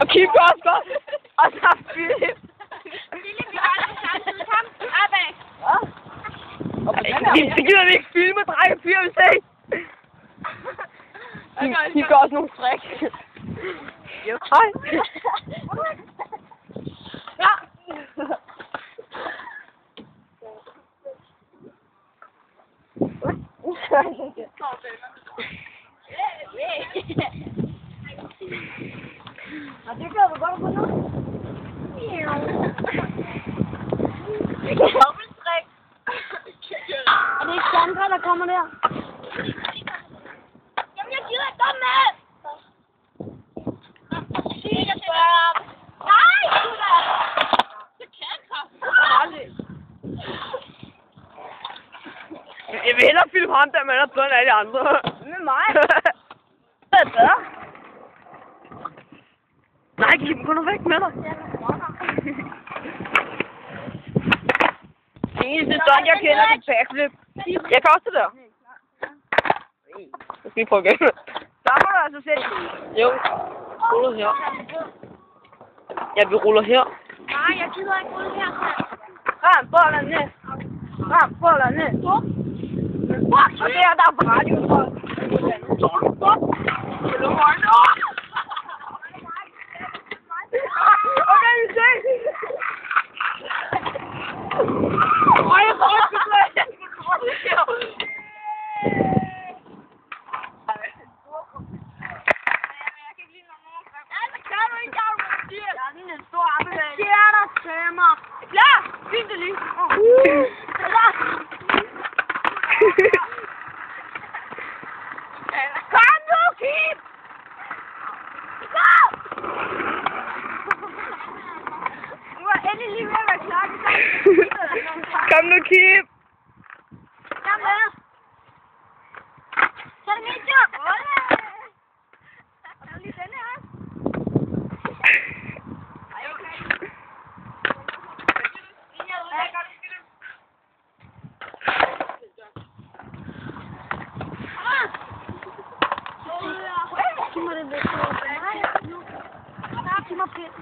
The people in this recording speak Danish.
Og Kim gør også godt. Og så Philip. Philip, vi har den samme tid. Kom, opad. Det gider vi ikke filme, drenge. Fyr, vi se. De gør også nogle strik. Hej. Ja. Og det gør du godt på nu. Dobbeltstrik. Er det ikke Sandra, der kommer der? Jamen, jeg gider ikke komme med! Nej! Det kan jeg. Jeg vil hellere filme ham der, men der er alle de andre. Med mig? Det er bedre. Nej, Kim, gå nu væk med dig. Det eneste stunt, jeg kender, det er backflip. Jeg kan også det der. Jeg skal lige prøve igen. Der må du altså sætte. Jo, ruller her. Ja, vi ruller her. Nej, jeg gider ikke rulle her. Ram bolden ned. Ram bolden ned. Og det er der på radio. Okay, vi ses. Jeg tror ikke, Ja, fint det lige. Kom nu, Kim! Kom! Nu er endelig lige ved at være klar. Kom nu, Kim. Kom med. Så er det min tur. Og der er lige denne her. Ej, okay. Giv mig den væk. Nej, nu. Giv mig pind.